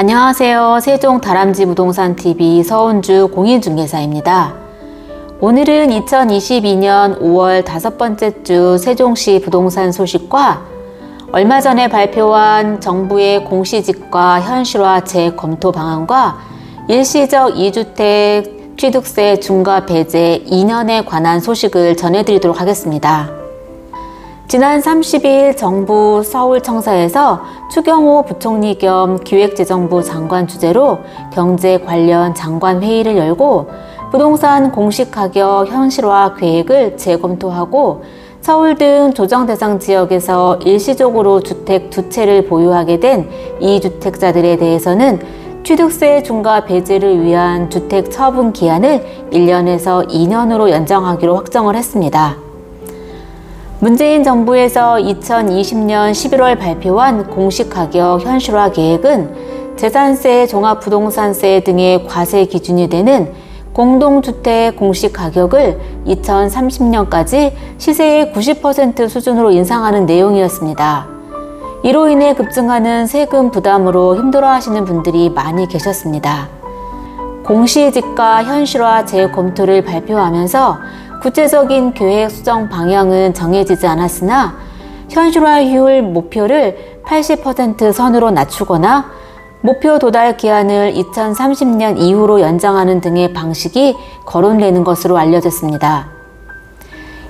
안녕하세요. 세종 다람쥐 부동산 TV 서은주 공인중개사입니다. 오늘은 2022년 5월 5번째 주 세종시 부동산 소식과 얼마 전에 발표한 정부의 공시지가 현실화 재검토 방안과 일시적 2주택 취득세 중과 배제 2년에 관한 소식을 전해드리도록 하겠습니다. 지난 30일 정부 서울청사에서 추경호 부총리 겸 기획재정부 장관 주재로 경제 관련 장관 회의를 열고 부동산 공시가격 현실화 계획을 재검토하고 서울 등 조정 대상 지역에서 일시적으로 주택 두 채를 보유하게 된 2주택자들에 대해서는 취득세 중과 배제를 위한 주택 처분 기한을 1년에서 2년으로 연장하기로 확정을 했습니다. 문재인 정부에서 2020년 11월 발표한 공시가격 현실화 계획은 재산세, 종합부동산세 등의 과세 기준이 되는 공동주택 공시가격을 2030년까지 시세의 90% 수준으로 인상하는 내용이었습니다. 이로 인해 급증하는 세금 부담으로 힘들어하시는 분들이 많이 계셨습니다. 공시지가 현실화 재검토를 발표하면서 구체적인 계획 수정 방향은 정해지지 않았으나 현실화율 목표를 80% 선으로 낮추거나 목표 도달 기한을 2030년 이후로 연장하는 등의 방식이 거론되는 것으로 알려졌습니다.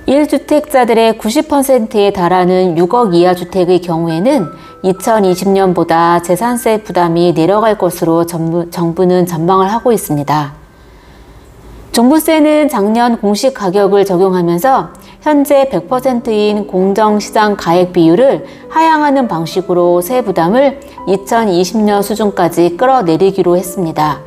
1주택자들의 90%에 달하는 6억 이하 주택의 경우에는 2020년보다 재산세 부담이 내려갈 것으로 정부는 전망을 하고 있습니다. 종부세는 작년 공시가격을 적용하면서 현재 100%인 공정시장 가액 비율을 하향하는 방식으로 세 부담을 2020년 수준까지 끌어내리기로 했습니다.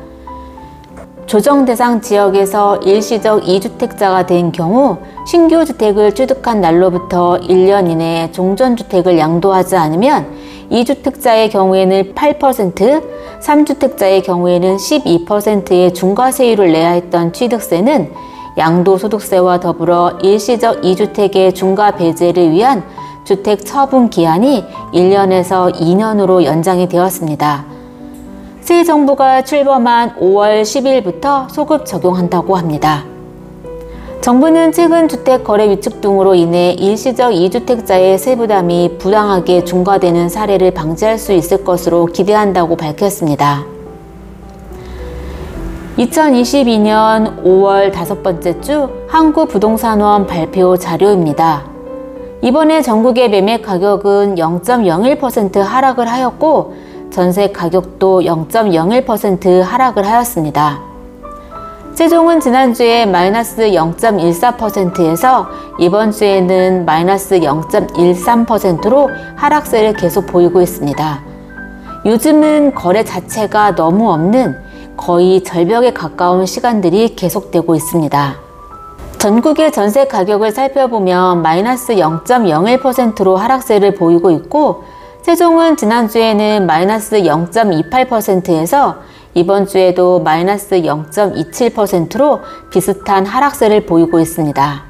조정 대상 지역에서 일시적 2주택자가 된 경우 신규 주택을 취득한 날로부터 1년 이내에 종전주택을 양도하지 않으면 2주택자의 경우에는 8%, 3주택자의 경우에는 12%의 중과세율을 내야 했던 취득세는 양도소득세와 더불어 일시적 2주택의 중과 배제를 위한 주택 처분 기한이 1년에서 2년으로 연장이 되었습니다. 새 정부가 출범한 5월 10일부터 소급 적용한다고 합니다. 정부는 최근 주택 거래 위축 등으로 인해 일시적 2주택자의 세부담이 부당하게 중과되는 사례를 방지할 수 있을 것으로 기대한다고 밝혔습니다. 2022년 5월 5번째 주 한국부동산원 발표 자료입니다. 이번에 전국의 매매 가격은 0.01% 하락을 하였고 전세 가격도 0.01% 하락을 하였습니다. 세종은 지난주에 마이너스 0.14%에서 이번 주에는 마이너스 0.13%로 하락세를 계속 보이고 있습니다. 요즘은 거래 자체가 너무 없는 거의 절벽에 가까운 시간들이 계속되고 있습니다. 전국의 전세 가격을 살펴보면 마이너스 0.01%로 하락세를 보이고 있고 세종은 지난주에는 마이너스 0.28%에서 이번 주에도 마이너스 0.27%로 비슷한 하락세를 보이고 있습니다.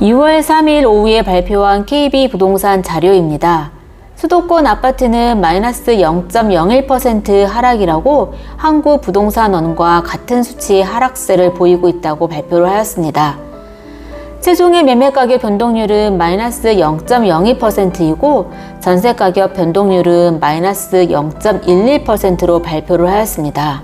2월 3일 오후에 발표한 KB부동산 자료입니다. 수도권 아파트는 마이너스 0.01% 하락이라고 한국부동산원과 같은 수치의 하락세를 보이고 있다고 발표를 하였습니다. 세종의 매매가격 변동률은 마이너스 0.02%이고 전세가격 변동률은 마이너스 0.11%로 발표를 하였습니다.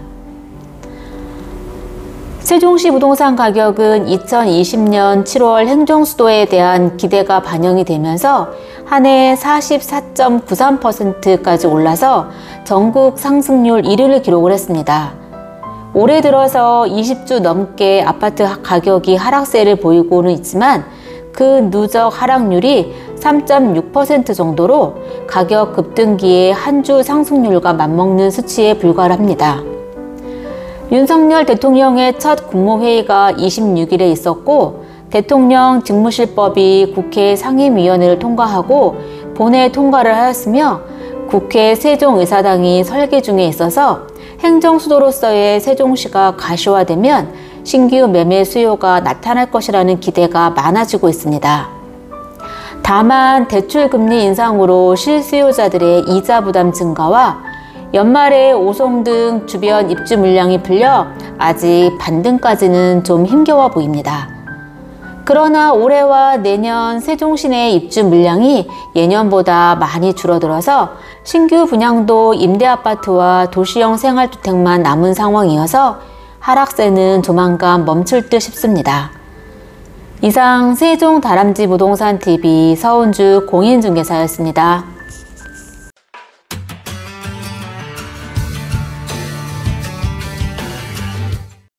세종시 부동산 가격은 2020년 7월 행정수도에 대한 기대가 반영이 되면서 한 해 44.93%까지 올라서 전국 상승률 1위를 기록을 했습니다. 올해 들어서 20주 넘게 아파트 가격이 하락세를 보이고는 있지만 그 누적 하락률이 3.6% 정도로 가격 급등기의 한 주 상승률과 맞먹는 수치에 불과합니다. 윤석열 대통령의 첫 국무회의가 26일에 있었고 대통령 직무실법이 국회 상임위원회를 통과하고 본회의 통과를 하였으며 국회 세종의사당이 설계 중에 있어서 행정수도로서의 세종시가 가시화되면 신규 매매 수요가 나타날 것이라는 기대가 많아지고 있습니다. 다만 대출금리 인상으로 실수요자들의 이자 부담 증가와 연말에 오송 등 주변 입주 물량이 풀려 아직 반등까지는 좀 힘겨워 보입니다. 그러나 올해와 내년 세종시내 입주 물량이 예년보다 많이 줄어들어서 신규 분양도 임대아파트와 도시형 생활주택만 남은 상황이어서 하락세는 조만간 멈출 듯 싶습니다. 이상 세종다람쥐 부동산TV 서은주 공인중개사였습니다.